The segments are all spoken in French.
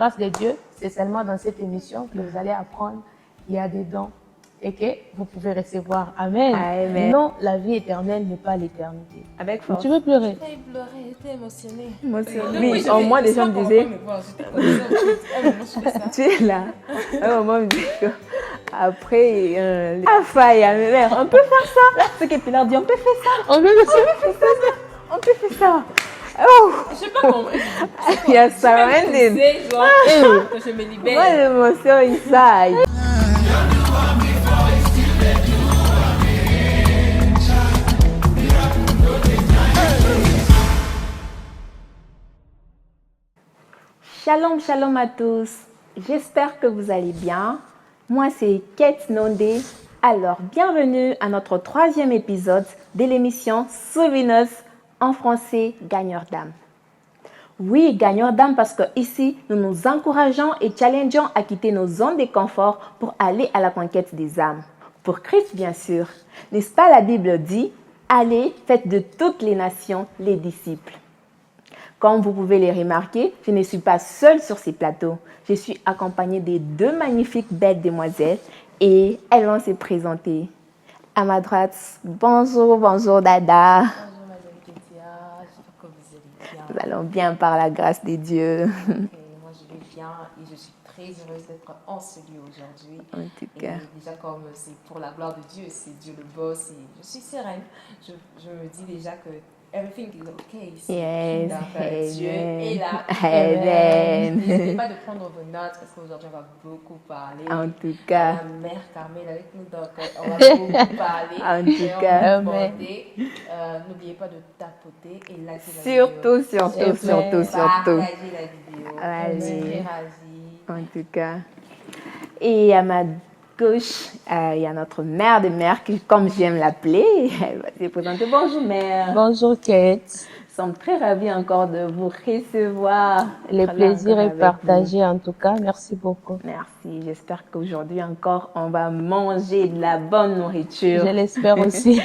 Grâce de Dieu, c'est seulement dans cette émission que vous allez apprendre qu'il y a des dons et que vous pouvez recevoir. Amen. Amen. Non, la vie éternelle n'est pas l'éternité. Avec force. Tu veux pleurer? J'ai pleuré, j'étais émotionnée. Oui, au moins les gens me disaient, tu es là. Un moment, me dit que après, faille à mes mères, on peut faire ça. Ce que Pilar dit, on peut faire ça. On veut On peut faire ça. Oh, Je sais pas comment. you are surrounded. C'est genre que je me libère. Moi, l'émotion inside. Shalom, shalom à tous. J'espère que vous allez bien. Moi, c'est Kate Nondé. Alors, bienvenue à notre 3e épisode de l'émission Souvenirs en français Gagneur d'âme. Oui, gagneur d'âme parce que ici, nous nous encourageons et challengeons à quitter nos zones de confort pour aller à la conquête des âmes. Pour Christ, bien sûr. N'est-ce pas, la Bible dit, allez, faites de toutes les nations les disciples. Comme vous pouvez les remarquer, je ne suis pas seule sur ces plateaux. Je suis accompagnée de 2 magnifiques belles demoiselles et elles vont se présenter. À ma droite, bonjour Dada. Bonjour Madame Ketia, j'espère que vous allez bien. Nous allons bien par la grâce de Dieu. Moi je vais bien et je suis très heureuse d'être en ce lieu aujourd'hui. En tout Et cas. déjà comme c'est pour la gloire de Dieu, c'est Dieu le boss et je suis sereine. Je me dis déjà que everything is okay ici. Yes, Donc, Dieu est là. Amen. N'hésitez pas de prendre vos notes parce qu'aujourd'hui on va beaucoup parler. En tout cas. La mère Carmel avec nous, donc on va beaucoup parler. En tout Et on cas. va Amen. demander, n'oubliez pas de tapoter et liker la Surtout, vidéo. surtout. Partagez la vidéo. Allez. Interagissez. En tout cas. Et à ma gauche, il y a notre mère de mère, comme j'aime l'appeler. Elle va se présenter. Bonjour mère. Bonjour Kate. Nous sommes très ravis encore de vous recevoir. Le Être là plaisir encore est avec partagé en tout cas. Merci beaucoup. vous. Merci. J'espère qu'aujourd'hui encore, on va manger de la bonne nourriture. Je l'espère aussi.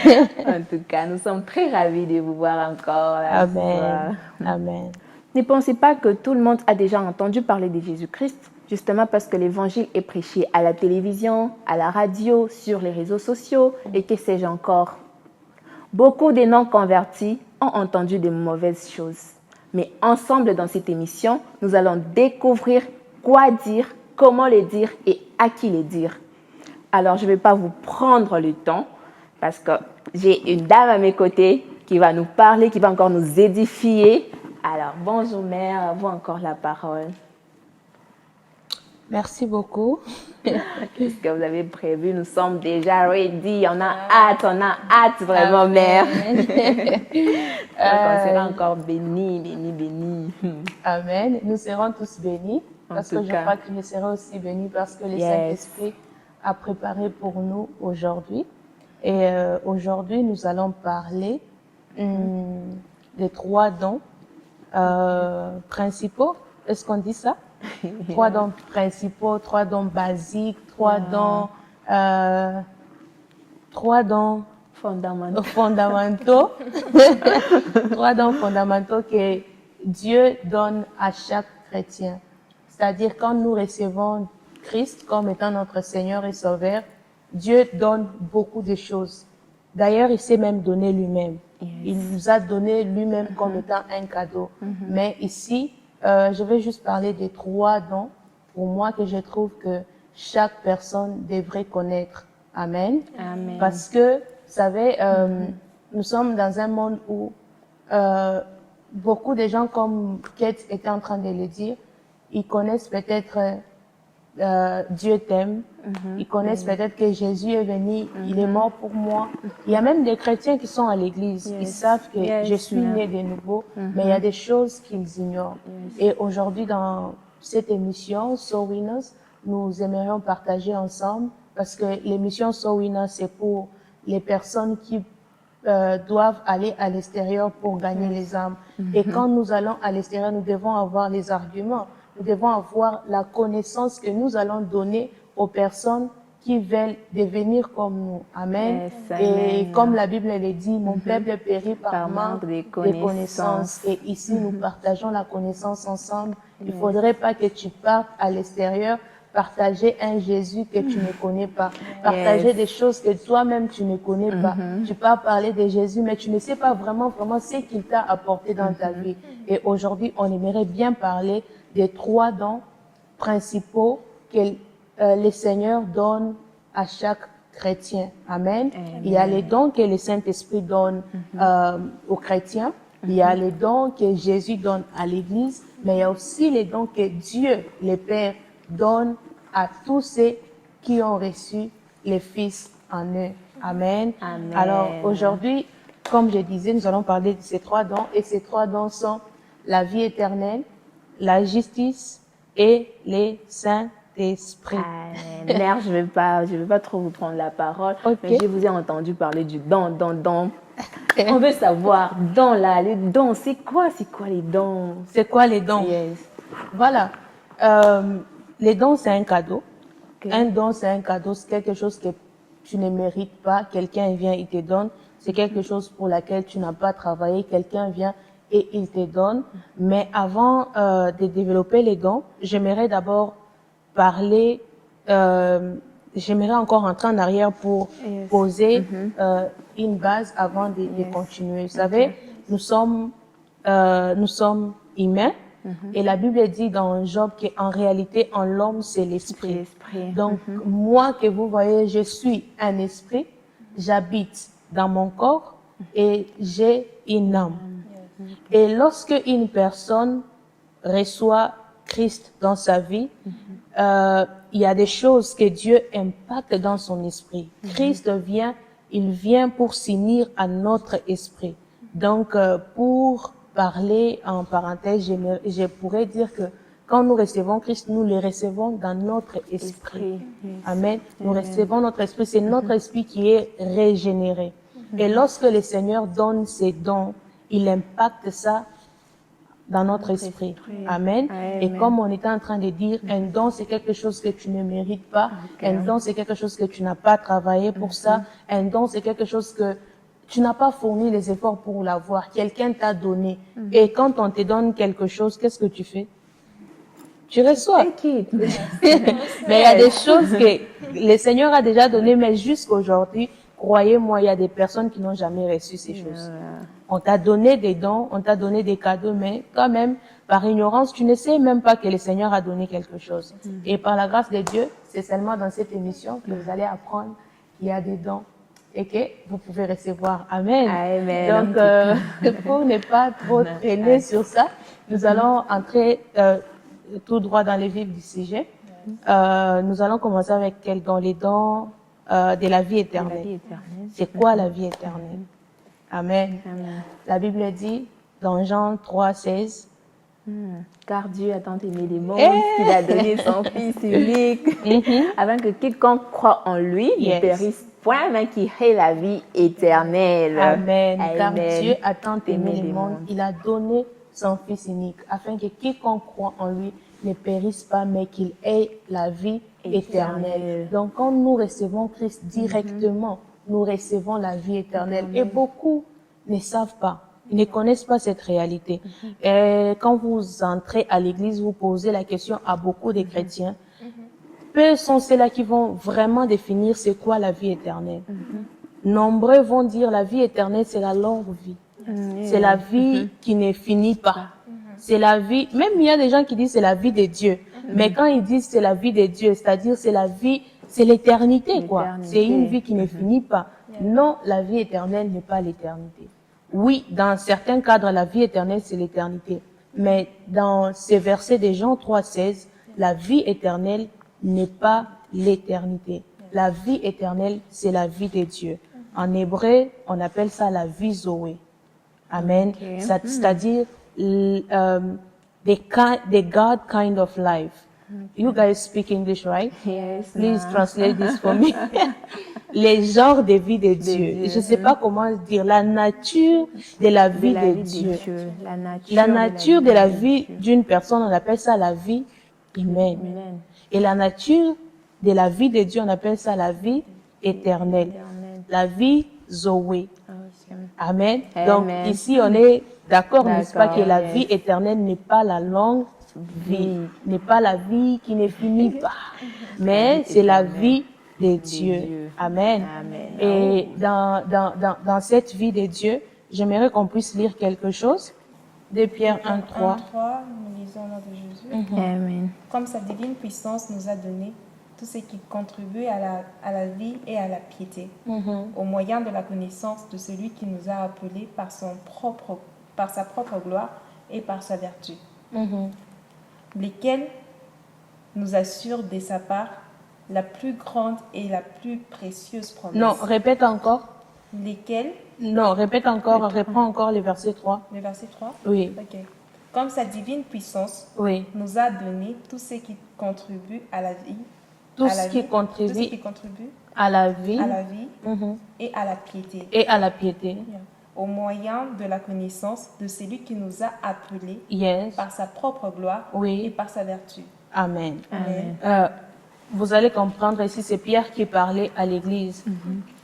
En tout cas, nous sommes très ravis de vous voir encore. Là, ce soir. Amen. Amen. Ne pensez pas que tout le monde a déjà entendu parler de Jésus-Christ, justement parce que l'évangile est prêché à la télévision, à la radio, sur les réseaux sociaux et que sais-je encore. Beaucoup de non-convertis ont entendu de mauvaises choses. Mais ensemble dans cette émission, nous allons découvrir quoi dire, comment le dire et à qui le dire. Alors, je ne vais pas vous prendre le temps parce que j'ai une dame à mes côtés qui va nous parler, qui va encore nous édifier. Alors, bonjour mère, à vous encore la parole. Merci beaucoup. Qu'est-ce que vous avez prévu? Nous sommes déjà ready. On a hâte vraiment, mère. Donc, on sera encore bénis. Amen. Nous serons tous bénis parce En que tout je cas. crois que je serai aussi bénie parce que le Yes. Saint-Esprit a préparé pour nous aujourd'hui. Et aujourd'hui, nous allons parler des 3 dons principaux. Est-ce qu'on dit ça? 3 dons principaux, 3 dons basiques, 3 dons, 3 dons fondamentaux. 3 dons fondamentaux que Dieu donne à chaque chrétien. C'est-à-dire quand nous recevons Christ comme étant notre Seigneur et Sauveur, Dieu donne beaucoup de choses. D'ailleurs, il s'est même donné lui-même. Yes. Il nous a donné lui-même comme étant un cadeau. Mais ici, je vais juste parler des 3 dons pour moi que je trouve que chaque personne devrait connaître. Amen. Amen. Parce que, vous savez, nous sommes dans un monde où beaucoup de gens, comme Kate était en train de le dire, ils connaissent peut-être Dieu t'aime. Ils connaissent peut-être que Jésus est venu, il est mort pour moi. Il y a même des chrétiens qui sont à l'église. Ils savent que je suis né de nouveau, mais il y a des choses qu'ils ignorent. Et aujourd'hui, dans cette émission, Soul Winners, nous aimerions partager ensemble parce que l'émission Soul Winners, c'est pour les personnes qui doivent aller à l'extérieur pour gagner les âmes. Et quand nous allons à l'extérieur, nous devons avoir les arguments. Nous devons avoir la connaissance que nous allons donner aux personnes qui veulent devenir comme nous. Amen. Yes, Et amen. comme la Bible le dit, mon peuple périt par manque de de connaissances. connaissances. Et ici, nous partageons la connaissance ensemble. Il ne faudrait pas que tu partes à l'extérieur partager un Jésus que tu ne connais pas, partager des choses que toi-même tu ne connais pas. Tu peux parler de Jésus, mais tu ne sais pas vraiment ce qu'il t'a apporté dans ta vie. Et aujourd'hui, on aimerait bien parler des 3 dons principaux que le Seigneur donne à chaque chrétien. Amen. Il y a les dons que le Saint-Esprit donne aux chrétiens. Il y a les dons que Jésus donne à l'Église, mais il y a aussi les dons que Dieu, le Père, donne à tous ceux qui ont reçu le Fils en eux. Amen. Amen. Alors aujourd'hui, comme je disais, nous allons parler de ces 3 dons, et ces 3 dons sont la vie éternelle, la justice et le Saint-Esprit. Amen. Mère, je vais pas trop vous prendre la parole, mais je vous ai entendu parler du don. On veut savoir, les dons, c'est quoi les dons? C'est quoi les dons? Yes. Voilà. Les dons, c'est un cadeau. Okay. Un don, c'est un cadeau, c'est quelque chose que tu ne mérites pas. Quelqu'un vient, il te donne. C'est quelque chose pour laquelle tu n'as pas travaillé. Quelqu'un vient et il te donne. Mais avant de développer les dons, j'aimerais d'abord parler, j'aimerais encore rentrer en arrière pour poser une base avant de continuer. Vous savez, nous sommes humains. Et la Bible dit dans Job qu'en réalité, en l'homme, c'est l'esprit. Donc, moi que vous voyez, je suis un esprit, j'habite dans mon corps et j'ai une âme. Et lorsque une personne reçoit Christ dans sa vie, il y a des choses que Dieu impacte dans son esprit. Christ vient, il vient pour s'unir à notre esprit. Donc, pour parler en parenthèse, je pourrais dire que quand nous recevons Christ, nous le recevons dans notre esprit. Amen. Nous recevons notre esprit. C'est notre esprit qui est régénéré. Et lorsque le Seigneur donne ses dons, il impacte ça dans notre esprit. Amen. Et comme on était en train de dire, un don, c'est quelque chose que tu ne mérites pas. Un don, c'est quelque chose que tu n'as pas travaillé pour ça. Un don, c'est quelque chose que tu n'as pas fourni les efforts pour l'avoir. Quelqu'un t'a donné. Et quand on te donne quelque chose, qu'est-ce que tu fais? Tu reçois. Mais il y a des choses que le Seigneur a déjà données, mais jusqu'aujourd'hui, croyez-moi, il y a des personnes qui n'ont jamais reçu ces choses. On t'a donné des dons, on t'a donné des cadeaux, mais quand même, par ignorance, tu ne sais même pas que le Seigneur a donné quelque chose. Et par la grâce de Dieu, c'est seulement dans cette émission que vous allez apprendre qu'il y a des dons et que vous pouvez recevoir. Amen. Amen. Donc, pour ne pas trop traîner sur ça, nous allons entrer tout droit dans le vif du sujet. Nous allons commencer avec quel don? Les dons de la vie éternelle. C'est quoi la vie éternelle? Amen. La Bible dit dans Jean 3:16. Car Dieu a tant aimé les mondes qu'il a donné son Fils unique, afin que quiconque croit en lui ne périsse point, mais qu'il ait la vie éternelle. Amen. Car Dieu a tant aimé les mondes, il a donné son Fils unique, afin que quiconque croit en lui ne périsse pas, mais qu'il ait la vie éternelle. Donc, quand nous recevons Christ directement, nous recevons la vie éternelle. Et beaucoup ne savent pas. Ils ne connaissent pas cette réalité. Et quand vous entrez à l'église, vous posez la question à beaucoup de chrétiens. Peu sont ceux-là qui vont vraiment définir c'est quoi la vie éternelle. Nombreux vont dire la vie éternelle, c'est la longue vie. C'est la vie qui ne finit pas. C'est la vie, même il y a des gens qui disent c'est la vie de Dieu. Mais quand ils disent c'est la vie de Dieu, c'est-à-dire c'est la vie, c'est l'éternité, quoi. C'est une vie qui ne finit pas. Non, la vie éternelle n'est pas l'éternité. Oui, dans certains cadres, la vie éternelle, c'est l'éternité. Mais dans ces versets de Jean 3:16, la vie éternelle n'est pas l'éternité. La vie éternelle, c'est la vie de Dieu. En hébreu, on appelle ça la vie Zoé. Amen. C'est-à-dire, the God kind of life. You guys speak English, right? Yes. Please translate this for me. Les genres de vie de Dieu. Je ne sais pas comment dire. La nature de la vie de Dieu. La nature de la vie d'une personne, on appelle ça la vie humaine. Et la nature de la vie de Dieu, on appelle ça la vie éternelle. La vie Zoé. Amen. Donc Amen. ici, on est d'accord, n'est-ce pas, que la yes. vie éternelle n'est pas la longue vie, n'est pas la vie qui ne finit pas, mais c'est la vie de Dieu. Dieu. Amen. Amen. Et dans cette vie de Dieu, j'aimerais qu'on puisse lire quelque chose de Pierre 1, 3. 3, nous lisons au nom de Jésus. Amen. Comme sa divine puissance nous a donné tout ce qui contribue à la vie et à la piété, au moyen de la connaissance de celui qui nous a appelés par sa propre gloire et par sa vertu, lesquels nous assurent de sa part la plus grande et la plus précieuse promesse. Non, répète encore. Lesquels, Non, répète encore, reprends encore le verset 3. le verset 3. Oui, Ok. Comme sa divine puissance oui. nous a donné tout ce qui contribue à la vie, Tout à ce la qui vie, contribue tout ce qui contribue à la vie à la vie mhm, et à la piété, et à la piété. au moyen de la connaissance de celui qui nous a appelés Yes. par sa propre gloire Oui. et par sa vertu. Amen. Amen. Vous allez comprendre ici, c'est Pierre qui parlait à l'église.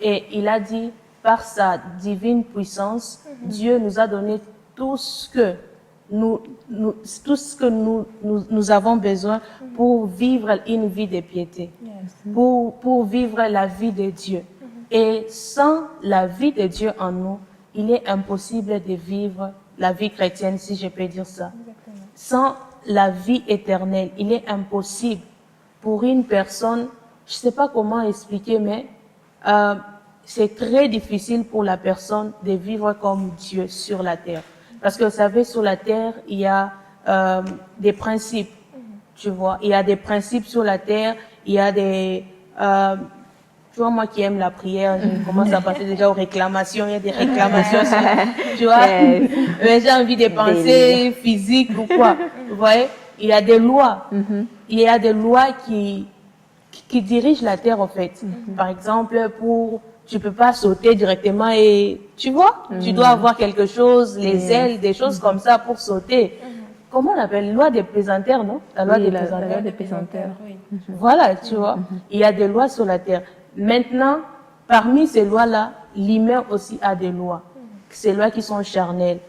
Et il a dit, par sa divine puissance, Dieu nous a donné tout ce que nous avons besoin pour vivre une vie de piété, pour vivre la vie de Dieu. Et sans la vie de Dieu en nous, il est impossible de vivre la vie chrétienne, si je peux dire ça. Sans la vie éternelle, il est impossible pour une personne, je ne sais pas comment expliquer, mais c'est très difficile pour la personne de vivre comme Dieu sur la terre. Parce que vous savez, sur la terre, il y a des principes, tu vois. Il y a des principes sur la terre, il y a des... tu vois, moi qui aime la prière, je commence à passer déjà aux réclamations, il y a des réclamations, tu vois. Mais j'ai envie de penser physique ou quoi. Vous voyez, il y a des lois. Il y a des lois qui dirigent la terre, en fait. Par exemple, tu peux pas sauter directement et, tu vois, tu dois avoir quelque chose, les ailes, des choses comme ça pour sauter. Comment on appelle? Loi des pesanteurs, non? La loi des pesanteurs. La loi des pesanteurs. Oui. Voilà, tu vois. Il y a des lois sur la terre. Maintenant, parmi ces lois-là, l'humain aussi a des lois. Ces lois qui sont charnelles.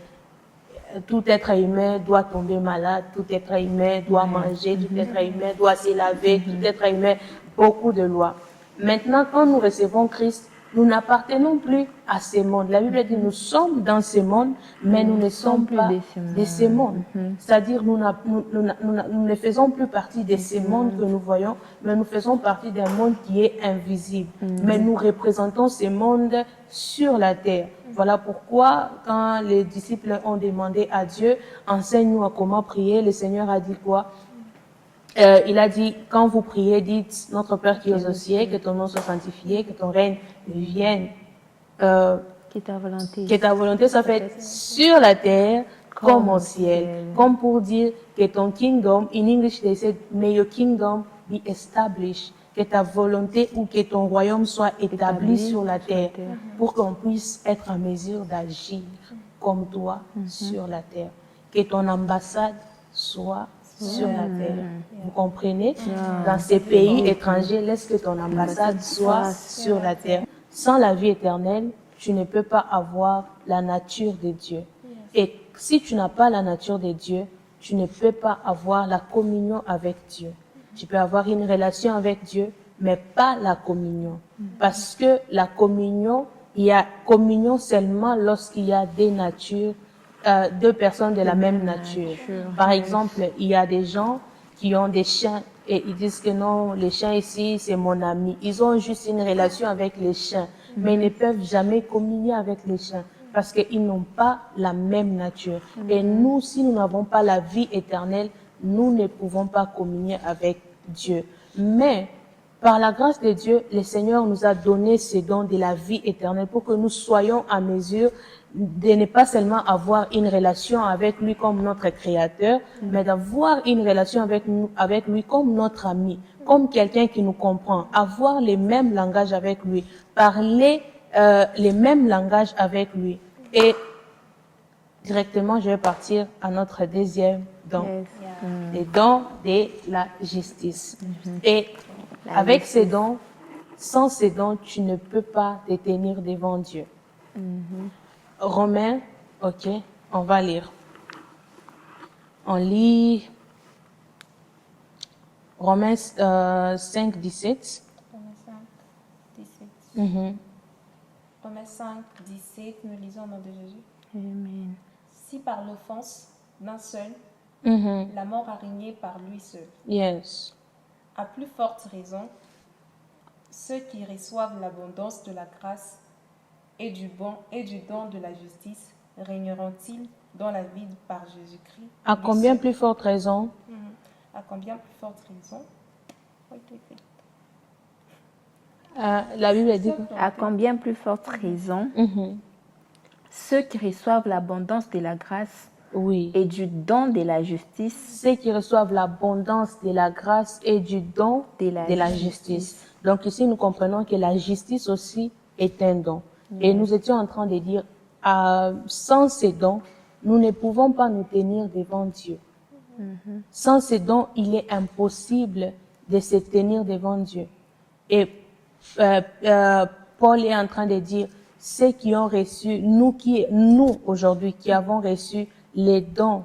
Tout être humain doit tomber malade, tout être humain doit manger, tout être humain doit se laver, tout être humain, beaucoup de lois. Maintenant, quand nous recevons Christ, nous n'appartenons plus à ce monde. La Bible dit, nous sommes dans ce monde, mais nous ne sommes pas de ce monde. C'est-à-dire, nous ne faisons plus partie de ce monde que nous voyons, mais nous faisons partie d'un monde qui est invisible. Mais nous représentons ce monde sur la terre. Voilà pourquoi, quand les disciples ont demandé à Dieu, enseigne-nous à comment prier, le Seigneur a dit quoi? Il a dit, quand vous priez, dites, notre Père qui es aux cieux, que ton nom soit sanctifié, que ton règne vienne, Qui ta volonté. que ta volonté soit faite sur la terre comme au ciel. Comme pour dire que ton kingdom, in English they said, may your kingdom be established. Que ta volonté ou que ton royaume soit établi sur la terre pour qu'on puisse être en mesure d'agir comme toi sur la terre. Que ton ambassade soit sur la terre. Vous comprenez? Dans ces pays étrangers, laisse que ton ambassade soit sur la terre. Sans la vie éternelle, tu ne peux pas avoir la nature de Dieu. Et si tu n'as pas la nature de Dieu, tu ne peux pas avoir la communion avec Dieu. Tu peux avoir une relation avec Dieu, mais pas la communion. Parce que la communion, il y a communion seulement lorsqu'il y a des natures, deux personnes de la même nature. Par exemple, il y a des gens qui ont des chiens et ils disent que non, les chiens ici, c'est mon ami. Ils ont juste une relation avec les chiens, mais ils ne peuvent jamais communier avec les chiens parce qu'ils n'ont pas la même nature. Et nous, si nous n'avons pas la vie éternelle, nous ne pouvons pas communier avec Dieu. Mais par la grâce de Dieu, le Seigneur nous a donné ce don de la vie éternelle pour que nous soyons à mesure de ne pas seulement avoir une relation avec lui comme notre créateur, mais d'avoir une relation avec lui comme notre ami, comme quelqu'un qui nous comprend, avoir les mêmes langages avec lui, parler les mêmes langages avec lui. Et directement, je vais partir à notre deuxième don, le don de la justice. Et Avec ces dons, sans ces dons, tu ne peux pas te tenir devant Dieu. Romains, ok, on va lire. On lit Romains 5, 17. Romains 5, 17. Mhm. Romains 5, 17, nous lisons au nom de Jésus. Amen. Si par l'offense d'un seul, Mhm. la mort a régné par lui seul, Yes. à plus forte raison, ceux qui reçoivent l'abondance de la grâce et du don de la justice régneront-ils dans la vie par Jésus-Christ? À lui combien seul. plus forte raison? À combien plus forte raison? La Bible dit que... À combien plus forte raison, Mhm. ceux qui reçoivent l'abondance de la grâce Oui. et du don de la justice Ceux qui reçoivent l'abondance de la grâce et du don De la justice. Donc ici, nous comprenons que la justice aussi est un don. Et nous étions en train de dire, sans ces dons, nous ne pouvons pas nous tenir devant Dieu. Sans ces dons, il est impossible de se tenir devant Dieu. Et Paul est en train de dire, ceux qui ont reçu, nous aujourd'hui, qui avons reçu les dons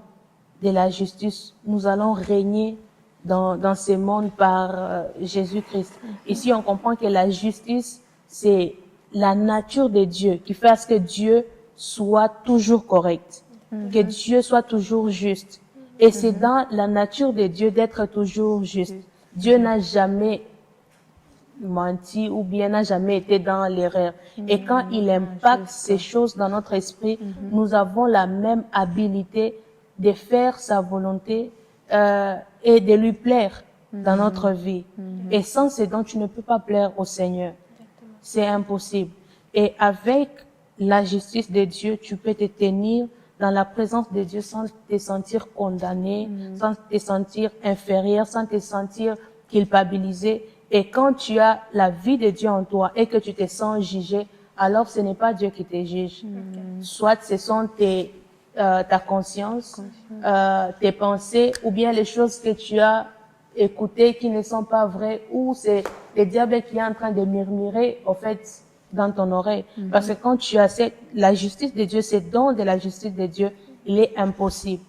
de la justice, nous allons régner dans ce monde par Jésus-Christ. Ici, on comprend que la justice, c'est la nature de Dieu qui fait à ce que Dieu soit toujours correct, que Dieu soit toujours juste. Et c'est dans la nature de Dieu d'être toujours juste. Dieu n'a jamais menti ou bien n'a jamais été dans l'erreur. Et quand il impacte ces choses dans notre esprit, nous avons la même habilité de faire sa volonté et de lui plaire dans notre vie. Et sans ces dons, tu ne peux pas plaire au Seigneur. C'est impossible. Et avec la justice de Dieu, tu peux te tenir dans la présence de Dieu sans te sentir condamné, sans te sentir inférieur, sans te sentir culpabilisé. Et quand tu as la vie de Dieu en toi et que tu te sens jugé, alors ce n'est pas Dieu qui te juge. Soit ce sont ta conscience, tes pensées, ou bien les choses que tu as écoutées qui ne sont pas vraies, ou c'est le diable qui est en train de murmurer, au fait, dans ton oreille. Parce que quand tu as la justice de Dieu, ce don de la justice de Dieu, il est impossible.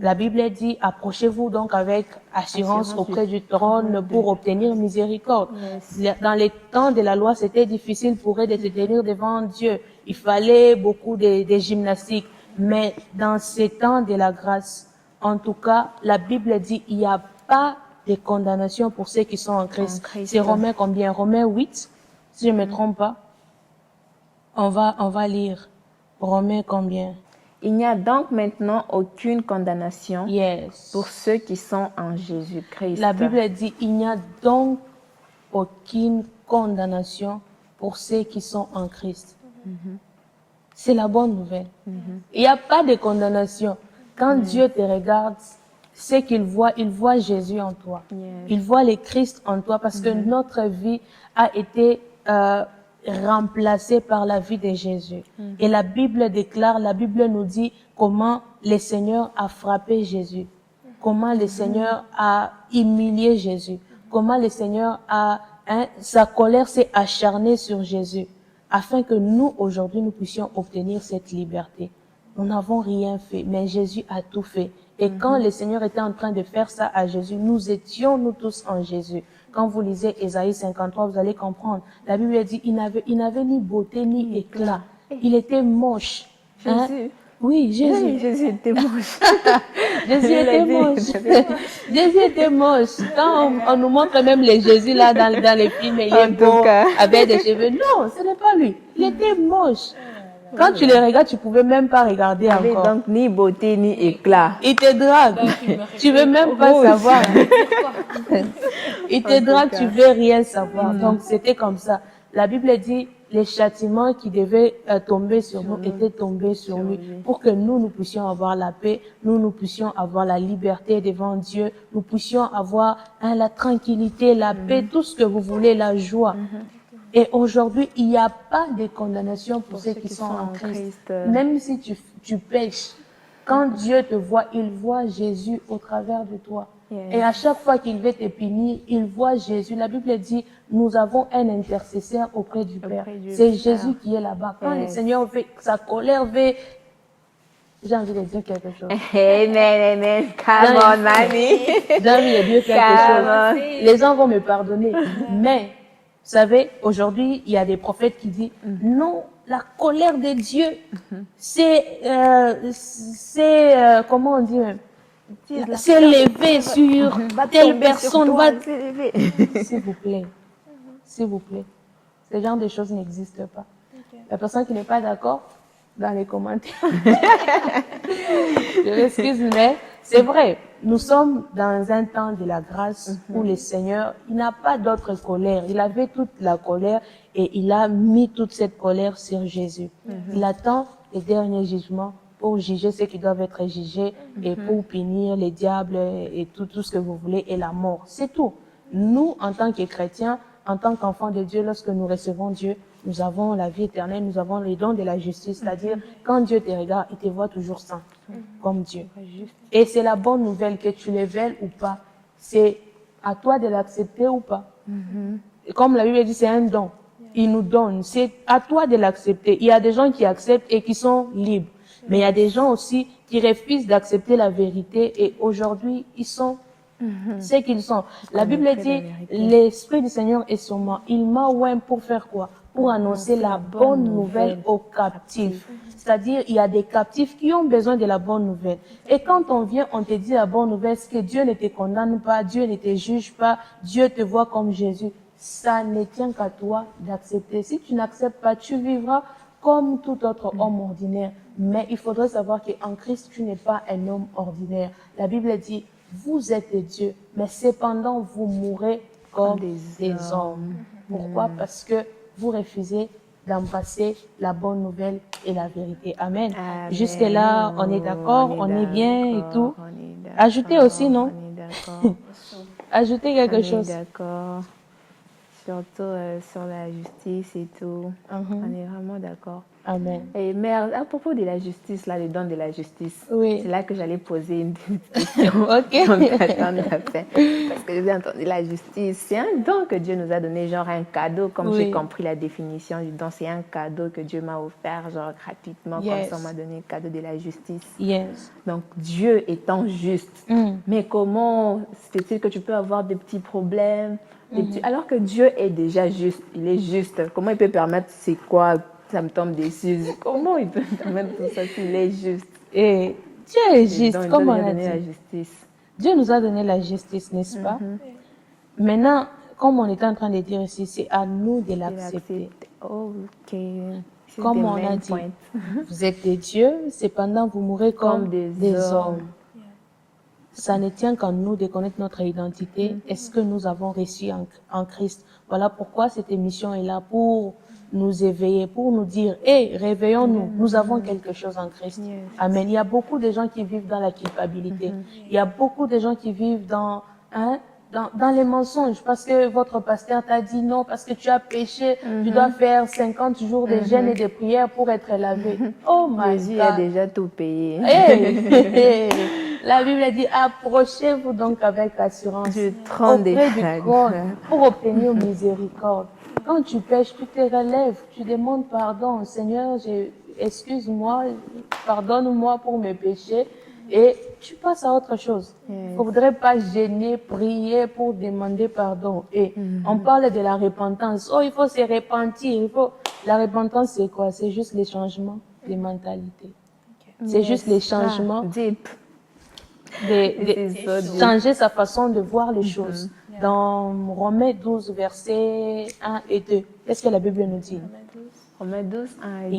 La Bible dit, approchez-vous donc avec assurance auprès du trône pour obtenir miséricorde. Dans les temps de la loi, c'était difficile pour eux de se tenir devant Dieu. Il fallait beaucoup de gymnastique. Mais dans ces temps de la grâce, en tout cas, la Bible dit, il n'y a pas de condamnation pour ceux qui sont en Christ. C'est Romains combien? Romains 8, si je ne me trompe pas. On va lire Romains combien? Il n'y a donc maintenant aucune condamnation Yes. pour ceux qui sont en Jésus-Christ. La Bible dit, il n'y a donc aucune condamnation pour ceux qui sont en Christ. C'est la bonne nouvelle. Il n'y a pas de condamnation. Quand Dieu te regarde, c'est qu'il voit Jésus en toi. Il voit le Christ en toi parce que notre vie a été remplacée par la vie de Jésus. Et la Bible déclare, la Bible nous dit comment le Seigneur a frappé Jésus, comment le Seigneur a humilié Jésus, comment le Seigneur sa colère s'est acharnée sur Jésus, afin que nous, aujourd'hui, nous puissions obtenir cette liberté. Nous n'avons rien fait, mais Jésus a tout fait. Et quand le Seigneur était en train de faire ça à Jésus, nous étions, nous tous, en Jésus. Quand vous lisez Ésaïe 53, vous allez comprendre. La Bible dit, il n'avait ni beauté, ni éclat. Il était moche. Jésus. Oui, Jésus. Oui, Jésus était moche. Jésus était moche. Jésus était moche. Quand on nous montre même les Jésus là dans les films, il est beau, avec des cheveux. Non, ce n'est pas lui. Il était moche. Quand tu les regardes, tu pouvais même pas regarder encore. Donc ni beauté ni éclat. Il te drague. Tu veux même pas savoir. Il te drague, tu veux rien savoir. Donc c'était comme ça. La Bible dit, les châtiments qui devaient tomber sur nous étaient tombés sur lui pour que nous puissions avoir la paix, nous puissions avoir la liberté devant Dieu, nous puissions avoir la tranquillité, la paix, tout ce que vous voulez, la joie. Et aujourd'hui, il n'y a pas de condamnation pour ceux qui sont en Christ. Même si tu pêches, quand Dieu te voit, il voit Jésus au travers de toi. Yes. Et à chaque fois qu'il veut te punir, il voit Jésus. La Bible dit, nous avons un intercesseur auprès du Père. du C'est Père. Jésus qui est là-bas. Quand le Yes. Seigneur veut, sa colère veut, j'ai envie de dire quelque chose. Amen, amen. Come on, mamie. J'ai envie de dire quelque Come chose. Les gens vont me pardonner. Mais, vous savez, aujourd'hui, il y a des prophètes qui disent, non, la colère de Dieu, c'est, comment on dit, c'est levé sur telle personne. S'il vous plaît. S'il vous plaît. Ce genre de choses n'existent pas. La personne qui n'est pas d'accord, dans les commentaires. Je m'excuse, mais c'est vrai. Nous sommes dans un temps de la grâce où le Seigneur, il n'a pas d'autre colère. Il avait toute la colère et il a mis toute cette colère sur Jésus. Il attend les derniers jugements pour juger ceux qui doivent être jugés et pour punir les diables et tout ce que vous voulez et la mort. C'est tout. Nous, en tant que chrétiens, en tant qu'enfants de Dieu, lorsque nous recevons Dieu, nous avons la vie éternelle, nous avons les dons de la justice, c'est-à-dire quand Dieu te regarde, il te voit toujours saint, comme Dieu. Et c'est la bonne nouvelle, que tu le veuilles ou pas. C'est à toi de l'accepter ou pas. Et comme la Bible dit, c'est un don. Il nous donne. C'est à toi de l'accepter. Il y a des gens qui acceptent et qui sont libres. Mais il y a des gens aussi qui refusent d'accepter la vérité et aujourd'hui, ils sont ce qu'ils sont. La Bible dit, l'Esprit du Seigneur est sur moi. Il m'a oint pour faire quoi? Pour annoncer la bonne nouvelle aux captifs. C'est-à-dire, il y a des captifs qui ont besoin de la bonne nouvelle. Et quand on vient, on te dit la bonne nouvelle, c'est que Dieu ne te condamne pas, Dieu ne te juge pas, Dieu te voit comme Jésus. Ça ne tient qu'à toi d'accepter. Si tu n'acceptes pas, tu vivras comme tout autre homme ordinaire. Mais il faudrait savoir qu'en Christ, tu n'es pas un homme ordinaire. La Bible dit, vous êtes des dieux, mais cependant vous mourrez comme des hommes. Pourquoi? Parce que vous refusez d'embrasser la bonne nouvelle et la vérité. Amen. Jusque-là, on est d'accord, on est bien et tout. Ajoutez aussi, non? On est d'accord. Ajoutez quelque On est chose. d'accord. Surtout sur la justice et tout. On est vraiment d'accord. Amen. Et mère, à propos de la justice, là, le don de la justice, Oui. c'est là que j'allais poser une petite question. Ok. Parce que j'ai entendu la justice, c'est un don que Dieu nous a donné, genre un cadeau, comme j'ai compris la définition du don, c'est un cadeau que Dieu m'a offert, genre gratuitement, comme ça on m'a donné le cadeau de la justice. Yes. Donc Dieu étant juste, mais comment c'est-il que tu peux avoir des petits problèmes, alors que Dieu est déjà juste, il est juste, comment il peut permettre, c'est quoi? Ça me tombe dessus. Comment il peut permettre tout ça s'il est juste? Et Dieu est juste, comme on a dit. La justice. Dieu nous a donné la justice, n'est-ce pas? Maintenant, comme on est en train de dire ici, c'est à nous de l'accepter. Ok. Comme on a dit, vous êtes des dieux, cependant vous mourrez comme des hommes. Ça ne tient qu'à nous de connaître notre identité. Est-ce que nous avons reçu en Christ? Voilà pourquoi cette émission est là, pour nous éveiller, pour nous dire, réveillons-nous, nous avons quelque chose en Christ. Amen. Il y a beaucoup de gens qui vivent dans la culpabilité. Il y a beaucoup de gens qui vivent dans les mensonges, parce que votre pasteur t'a dit non, parce que tu as péché, tu dois faire 50 jours de jeûne et de prière pour être lavé. Oh my God. Jésus a déjà tout payé. La Bible dit, approchez-vous donc avec assurance auprès du trône pour obtenir miséricorde. Quand tu pêches, tu te relèves, tu demandes pardon. Seigneur, excuse-moi, pardonne-moi pour mes péchés. Et tu passes à autre chose. Il ne faudrait pas gêner, prier pour demander pardon. Et on parle de la repentance. Oh, il faut se repentir. La repentance, c'est quoi? C'est juste les changements de mentalité. C'est juste les changements changer sa façon de voir les choses. Dans Romains 12, versets 1 et 2, qu'est-ce que la Bible nous dit? Romains 12, 1 et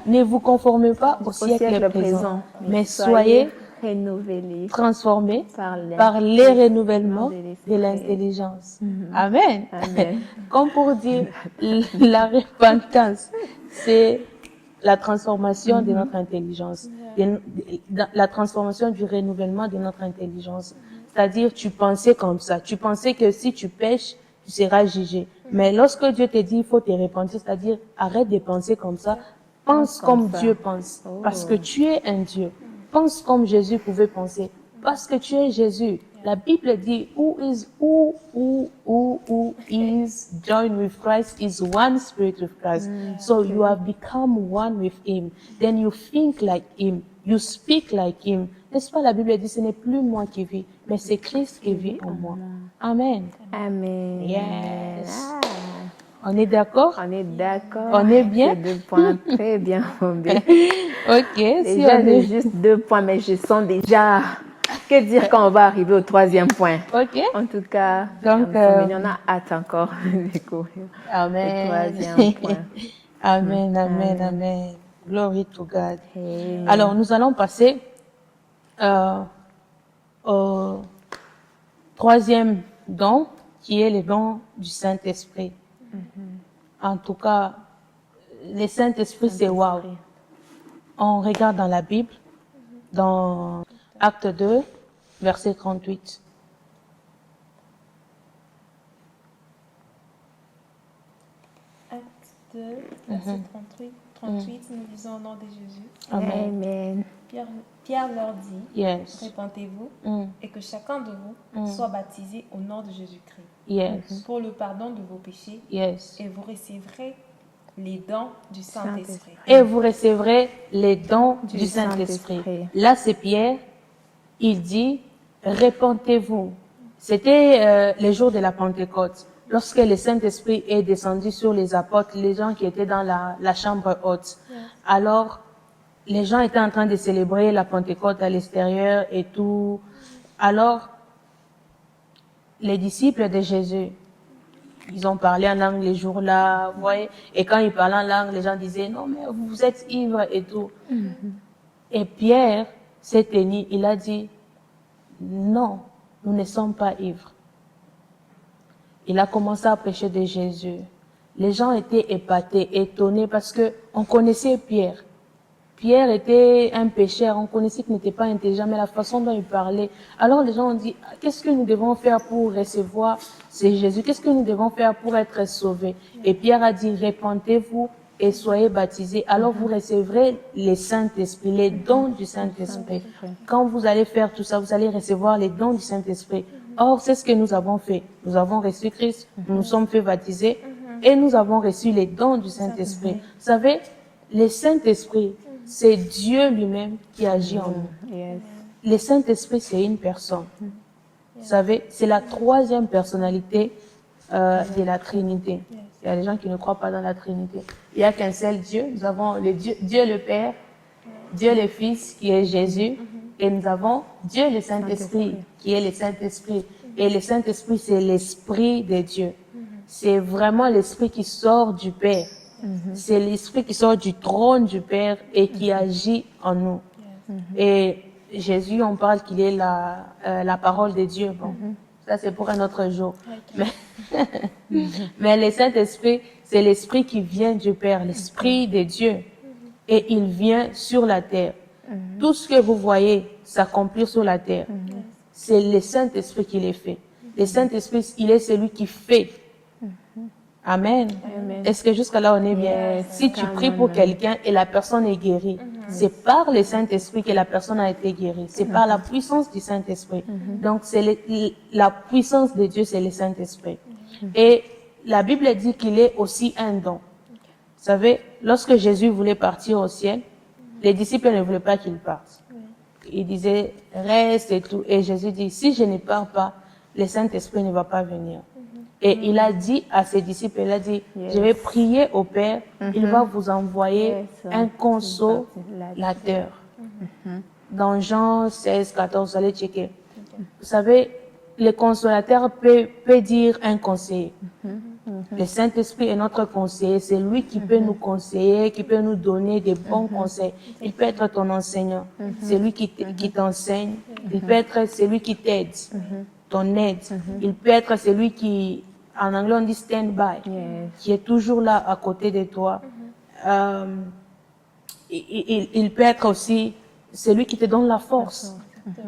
2. Ne vous conformez pas au siècle présent, mais soyez rénovés, transformés par les renouvellements de l'intelligence. Amen. Comme pour dire, la repentance, c'est la transformation de notre intelligence, la transformation du renouvellement de notre intelligence. C'est-à-dire, tu pensais comme ça. Tu pensais que si tu pêches, tu seras jugé. Mais lorsque Dieu te dit, il faut te repentir, c'est-à-dire, arrête de penser comme ça. Pense comme Dieu pense. Parce que tu es un Dieu. Pense comme Jésus pouvait penser. Parce que tu es Jésus. la Bible dit, who is joined with Christ is one spirit with Christ. So you have become one with him. Then you think like him. You speak like him. N'est-ce pas, la Bible dit, ce n'est plus moi qui vis, mais c'est Christ qui vit en moi. Amen. Amen. Yes. Ah, On est d'accord? on est d'accord. On est bien? C'est 2 points très bien, mon bien. Ok, si Déjà, on j'ai est... juste 2 points, mais je sens déjà... Que dire quand on va arriver au 3e point? Ok. En tout cas, Donc, on a hâte encore de découvrir Amen. le 3e point. Amen, amen, amen. Glory to God. Amen. Alors, nous allons passer au 3e don, qui est le don du Saint-Esprit. En tout cas, le Saint-Esprit, c'est wow. On regarde dans la Bible, dans Acte 2, verset 38. Acte 2, verset 38, nous lisons au nom de Jésus. Amen. Amen. Pierre leur dit, Yes. répentez-vous Mm. et que chacun de vous soit baptisé au nom de Jésus-Christ Yes. pour le pardon de vos péchés Yes. et vous recevrez les dons du Saint-Esprit. Et vous recevrez les dons du Saint-Esprit. Saint-Esprit. Là, c'est Pierre. Il dit, répentez-vous. C'était les jours de la Pentecôte. Lorsque le Saint-Esprit est descendu sur les apôtres, les gens qui étaient dans la chambre haute. Alors, les gens étaient en train de célébrer la Pentecôte à l'extérieur et tout. Alors, les disciples de Jésus, ils ont parlé en langue les jours-là, vous voyez. Et quand ils parlaient en langue, les gens disaient, non, mais vous êtes ivres et tout. Et Pierre s'est tenu, il a dit, non, nous ne sommes pas ivres. Il a commencé à prêcher de Jésus. Les gens étaient épatés, étonnés parce que on connaissait Pierre. Pierre était un pécheur, on connaissait qu'il n'était pas intelligent, mais la façon dont il parlait. Alors les gens ont dit, qu'est-ce que nous devons faire pour recevoir ce Jésus? Qu'est-ce que nous devons faire pour être sauvés? Et Pierre a dit, répentez-vous et soyez baptisés. Alors vous recevrez le Saint-Esprit, les dons du Saint-Esprit. Quand vous allez faire tout ça, vous allez recevoir les dons du Saint-Esprit. Or, c'est ce que nous avons fait. Nous avons reçu Christ, nous nous sommes fait baptiser et nous avons reçu les dons du Saint-Esprit. Vous savez, le Saint-Esprit, c'est Dieu lui-même qui agit en nous. Yes. Le Saint-Esprit, c'est une personne. Vous savez, c'est la 3e personnalité de la Trinité. Il y a des gens qui ne croient pas dans la Trinité. Il n'y a qu'un seul Dieu. Nous avons Dieu le Père, Dieu le Fils, qui est Jésus, et nous avons Dieu le Saint-Esprit, qui est le Saint-Esprit. Et le Saint-Esprit, c'est l'Esprit de Dieu. C'est vraiment l'Esprit qui sort du Père. C'est l'Esprit qui sort du trône du Père et qui agit en nous. Et Jésus, on parle qu'il est la parole de Dieu. Bon, ça c'est pour un autre jour. Mais le Saint-Esprit, c'est l'Esprit qui vient du Père, l'Esprit de Dieu. Et il vient sur la terre. Tout ce que vous voyez s'accomplir sur la terre, c'est le Saint-Esprit qui les fait. Le Saint-Esprit, il est celui qui fait. Amen. Est-ce que jusqu'à là on est bien? Si tu pries pour quelqu'un et la personne est guérie, c'est par le Saint-Esprit que la personne a été guérie. C'est par la puissance du Saint-Esprit. Donc c'est la puissance de Dieu, c'est le Saint-Esprit. Et la Bible dit qu'il est aussi un don. Vous savez, lorsque Jésus voulait partir au ciel, les disciples ne voulaient pas qu'il parte. Ils disaient, reste et tout. Et Jésus dit, si je ne pars pas, le Saint-Esprit ne va pas venir. Et il a dit à ses disciples, il a dit, je vais prier au Père, il va vous envoyer un consolateur. Dans Jean 16, 14, vous allez checker. Vous savez, le consolateur peut dire un conseiller. Le Saint-Esprit est notre conseiller, c'est lui qui peut nous conseiller, qui peut nous donner des bons conseils. Il peut être ton enseignant, c'est lui qui t'enseigne. Il peut être celui qui t'aide, ton aide. Il peut être celui qui, en anglais on dit stand by, qui est toujours là à côté de toi. Il peut être aussi celui qui te donne la force.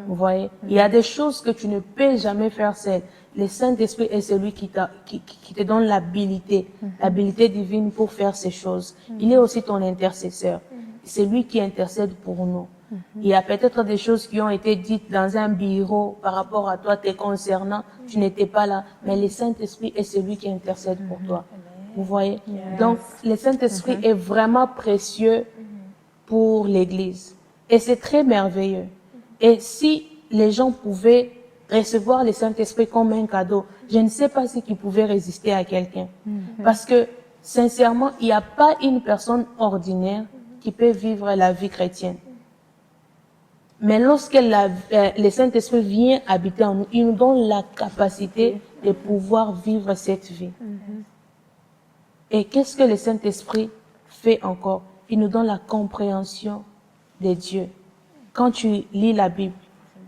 Vous voyez, il y a des choses que tu ne peux jamais faire seul. Le Saint-Esprit est celui qui te donne l'habilité divine pour faire ces choses. Il est aussi ton intercesseur. C'est lui qui intercède pour nous. Il y a peut-être des choses qui ont été dites dans un bureau par rapport à toi, te concernant. Tu n'étais pas là. Mais le Saint-Esprit est celui qui intercède pour toi. Vous voyez? Donc, le Saint-Esprit est vraiment précieux pour l'Église. Et c'est très merveilleux. Et si les gens pouvaient recevoir le Saint-Esprit comme un cadeau, je ne sais pas si qu'ils pouvaient résister à quelqu'un. Parce que, sincèrement, il n'y a pas une personne ordinaire qui peut vivre la vie chrétienne. Mais lorsque le Saint-Esprit vient habiter en nous, il nous donne la capacité de pouvoir vivre cette vie. Et qu'est-ce que le Saint-Esprit fait encore? Il nous donne la compréhension de Dieu. Quand tu lis la Bible,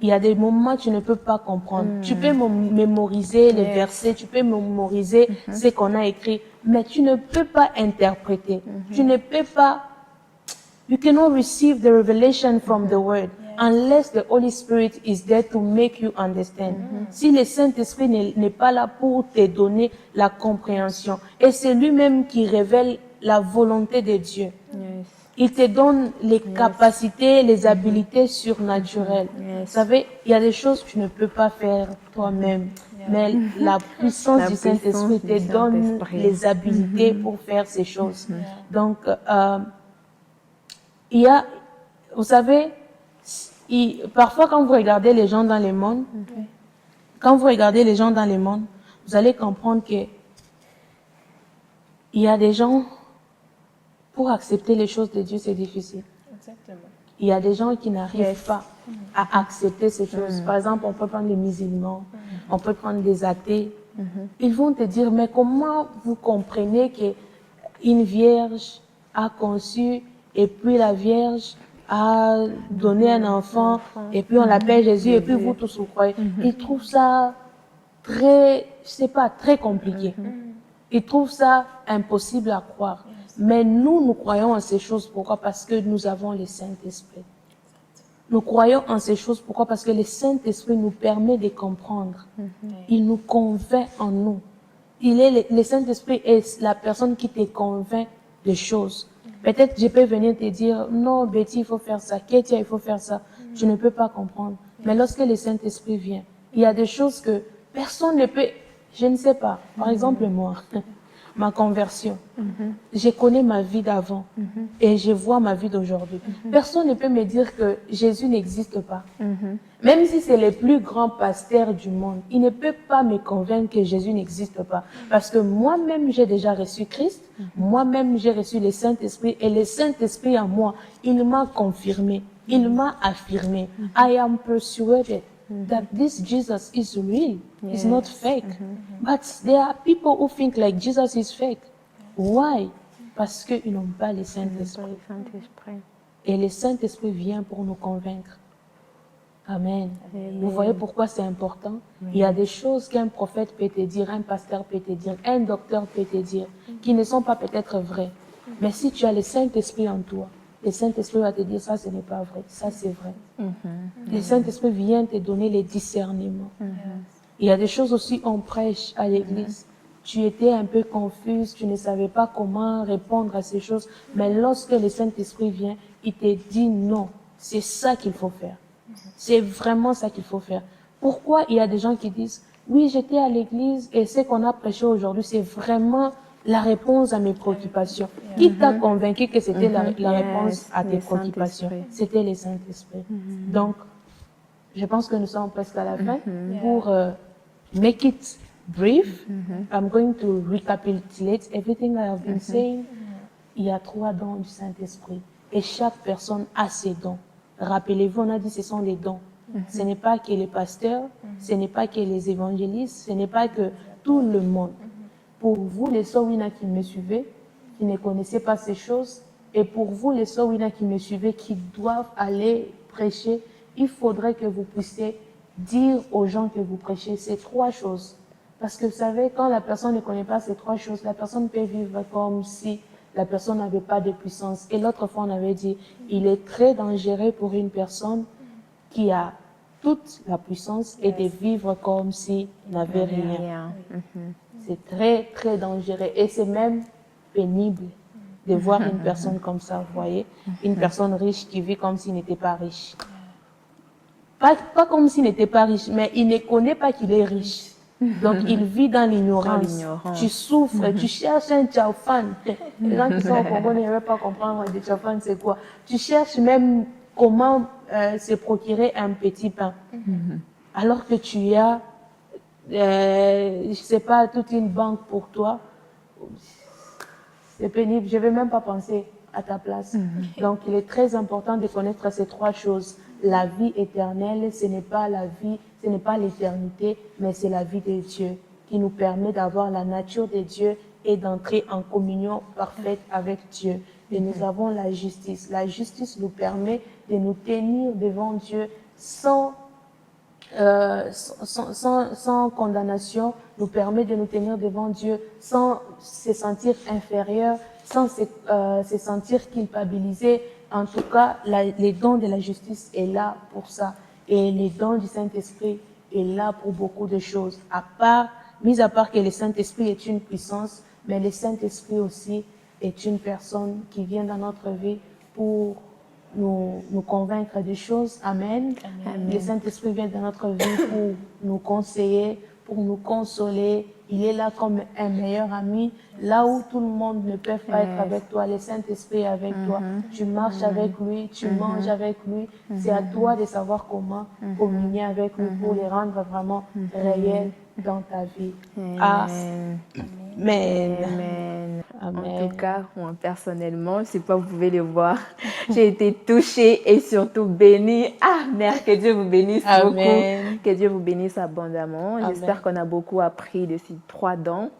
il y a des moments où tu ne peux pas comprendre. Tu peux mémoriser les versets, tu peux mémoriser ce qu'on a écrit, mais tu ne peux pas interpréter. Tu ne peux pas. You cannot receive the revelation from the Word unless the Holy Spirit is there to make you understand. Si le Saint-Esprit n'est pas là pour te donner la compréhension, et c'est lui-même qui révèle la volonté de Dieu. Il te donne les capacités, les habiletés surnaturelles. Vous savez, il y a des choses que tu ne peux pas faire toi-même. Mais la puissance du Saint-Esprit te donne les habiletés pour faire ces choses. Donc, il y a, vous savez, parfois quand vous regardez les gens dans le monde, vous allez comprendre que il y a des gens, pour accepter les choses de Dieu, c'est difficile. Exactement. Il y a des gens qui n'arrivent pas à accepter ces choses. Par exemple, on peut prendre les musulmans, on peut prendre des athées. Ils vont te dire, mais comment vous comprenez qu'une vierge a conçu et puis la Vierge a donné un enfant et puis on l'appelle Jésus et puis vous tous vous croyez. Ils trouvent ça très, je sais pas, très compliqué. Ils trouvent ça impossible à croire. Mais nous croyons en ces choses. Pourquoi? Parce que nous avons le Saint-Esprit. Nous croyons en ces choses. Pourquoi? Parce que le Saint-Esprit nous permet de comprendre. Il nous convainc en nous. Le Saint-Esprit est la personne qui te convainc de choses. Peut-être je peux venir te dire, non, Betty, il faut faire ça. Ketia, il faut faire ça. Je ne peux pas comprendre. Mais lorsque le Saint-Esprit vient, il y a des choses que personne ne peut, je ne sais pas. Par exemple, moi, ma conversion. Je connais ma vie d'avant et je vois ma vie d'aujourd'hui. Personne ne peut me dire que Jésus n'existe pas. Même si c'est le plus grand pasteur du monde, il ne peut pas me convaincre que Jésus n'existe pas. Parce que moi-même, j'ai déjà reçu Christ. Moi-même, j'ai reçu le Saint-Esprit. Et le Saint-Esprit en moi, il m'a confirmé. Il m'a affirmé. I am persuaded that this Jesus is real. It's not fake. But there are people who think like Jesus is fake. Why? Parce qu'ils n'ont pas le Saint-Esprit. Et le Saint-Esprit vient pour nous convaincre. Amen. Vous voyez pourquoi c'est important? Il y a des choses qu'un prophète peut te dire, un pasteur peut te dire, un docteur peut te dire, qui ne sont pas peut-être vraies. Mais si tu as le Saint-Esprit en toi, le Saint-Esprit va te dire, ça ce n'est pas vrai, ça c'est vrai. Le Saint-Esprit vient te donner les discernements. Il y a des choses aussi, on prêche à l'église. Tu étais un peu confuse, tu ne savais pas comment répondre à ces choses. Mais lorsque le Saint-Esprit vient, il te dit non, c'est ça qu'il faut faire. C'est vraiment ça qu'il faut faire. Pourquoi il y a des gens qui disent, oui, j'étais à l'église et ce qu'on a prêché aujourd'hui, c'est vraiment la réponse à mes préoccupations. Qui t'a convaincu que c'était la réponse à tes préoccupations? C'était le Saint-Esprit. Donc, je pense que nous sommes presque à la fin. Pour make it brief, I'm going to recapitulate everything I have been saying. Il y a 3 dons du Saint-Esprit et chaque personne a ses dons. Rappelez-vous, on a dit ce sont les dons. Ce n'est pas que les pasteurs, ce n'est pas que les évangélistes, ce n'est pas que tout le monde. Pour vous, les sœurs Wina qui me suivez, qui ne connaissaient pas ces choses, et pour vous, les sœurs Wina qui me suivez, qui doivent aller prêcher, il faudrait que vous puissiez dire aux gens que vous prêchez ces 3 choses. Parce que vous savez, quand la personne ne connaît pas ces 3 choses, la personne peut vivre comme si la personne n'avait pas de puissance. Et l'autre fois, on avait dit, il est très dangereux pour une personne qui a toute la puissance et de vivre comme s'il n'avait rien. C'est très, très dangereux et c'est même pénible de voir une personne comme ça, vous voyez, une personne riche qui vit comme s'il n'était pas riche. Pas comme s'il n'était pas riche, mais il ne connaît pas qu'il est riche. Donc, il vit dans l'ignorance. Tu souffres, tu cherches un tchaufan. Les gens qui sont au Congo ne veulent pas comprendre des tchaufan, c'est quoi. Tu cherches même comment se procurer un petit pain. Alors que tu as, je sais pas, toute une banque pour toi. C'est pénible. Je vais même pas penser à ta place. Donc, il est très important de connaître ces trois choses. La vie éternelle, ce n'est pas la vie, ce n'est pas l'éternité, mais c'est la vie de Dieu qui nous permet d'avoir la nature de Dieu et d'entrer en communion parfaite avec Dieu. Et nous avons la justice. La justice nous permet de nous tenir devant Dieu sans condamnation, nous permet de nous tenir devant Dieu sans se sentir inférieur, sans se sentir culpabilisé. En tout cas, les dons de la justice est là pour ça. Et les dons du Saint-Esprit est là pour beaucoup de choses. Mis à part que le Saint-Esprit est une puissance, mais le Saint-Esprit aussi est une personne qui vient dans notre vie pour nous convaincre des choses. Amen. Amen. Le Saint-Esprit vient dans notre vie pour nous conseiller, pour nous consoler. Il est là comme un meilleur ami. Là où tout le monde ne peut pas être avec toi, le Saint-Esprit est avec toi. Tu marches avec lui, tu manges avec lui. C'est à toi de savoir comment communier avec lui pour les rendre vraiment réels dans ta vie. Amen. Amen. En tout cas, moi personnellement, je sais pas, vous pouvez le voir, j'ai été touchée et surtout bénie. Ah, mère, que Dieu vous bénisse beaucoup, que Dieu vous bénisse abondamment. J'espère qu'on a beaucoup appris de ces 3 dons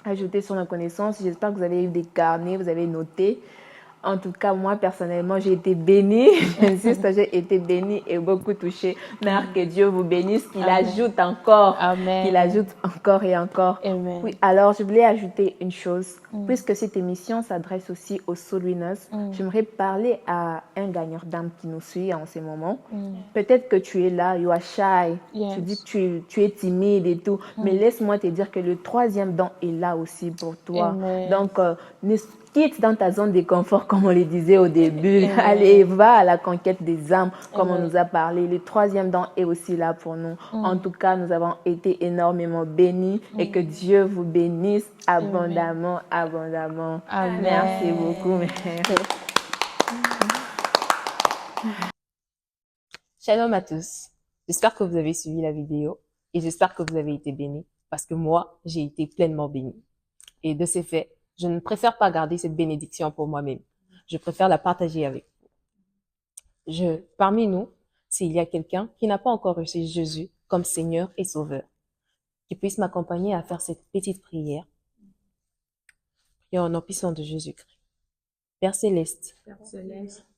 ajoutés sur nos connaissances. J'espère que vous avez eu des carnets, vous avez noté. En tout cas, moi, personnellement, j'ai été bénie. J'insiste, j'ai été bénie et beaucoup touchée. Mère, que Dieu vous bénisse, qu'il ajoute encore. Amen. Qu'il ajoute encore et encore. Amen. Oui, alors, je voulais ajouter une chose. Puisque cette émission s'adresse aussi aux soul winners, j'aimerais parler à un gagnant d'âme qui nous suit en ce moment. Peut-être que tu es là, you are shy. Yes. Tu dis que tu es timide et tout. Mais laisse-moi te dire que le 3e don est là aussi pour toi. Amen. Donc, quitte dans ta zone de confort, comme on le disait au début. Amen. Allez, va à la conquête des âmes, comme on nous a parlé. Le 3e don est aussi là pour nous. En tout cas, nous avons été énormément bénis et que Dieu vous bénisse abondamment, abondamment. Amen. Merci beaucoup, mère. Shalom à tous. J'espère que vous avez suivi la vidéo et j'espère que vous avez été bénis parce que moi, j'ai été pleinement bénie. Et de ces faits, je ne préfère pas garder cette bénédiction pour moi-même. Je préfère la partager avec vous. Parmi nous, s'il y a quelqu'un qui n'a pas encore reçu Jésus comme Seigneur et Sauveur, qui puisse m'accompagner à faire cette petite prière. Prions au nom puissant de Jésus-Christ. Père Céleste,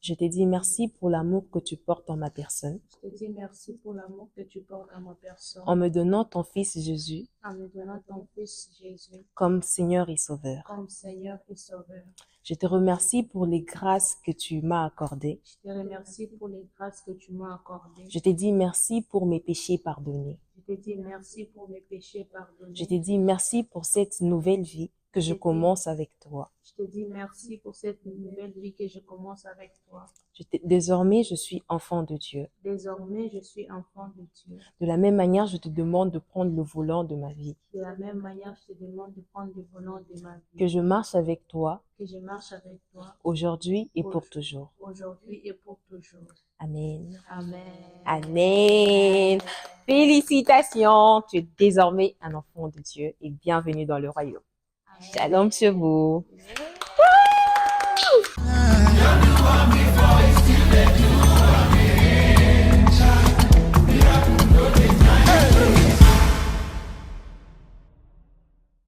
je te dis merci pour l'amour que tu portes en ma personne. Je te dis merci pour l'amour que tu portes en ma personne. En me donnant ton Fils Jésus. En me donnant ton Fils Jésus. Comme Seigneur et Sauveur. Comme Seigneur et Sauveur. Je te remercie pour les grâces que tu m'as accordées. Je te remercie pour les grâces que tu m'as accordées. Je te dis merci pour mes péchés pardonnés. Je te dis merci pour mes péchés pardonnés. Je te dis merci pour cette nouvelle vie que je commence avec toi. Je te dis merci pour cette nouvelle vie que je commence avec toi. Désormais, je suis enfant de Dieu. Désormais, je suis enfant de Dieu. De la même manière, je te demande de prendre le volant de ma vie. De la même manière, je te demande de prendre le volant de ma vie. Que je marche avec toi. Que je marche avec toi. Aujourd'hui et pour toujours. Aujourd'hui et pour toujours. Amen. Amen. Amen. Félicitations, tu es désormais un enfant de Dieu et bienvenue dans le royaume. Shalom sur vous.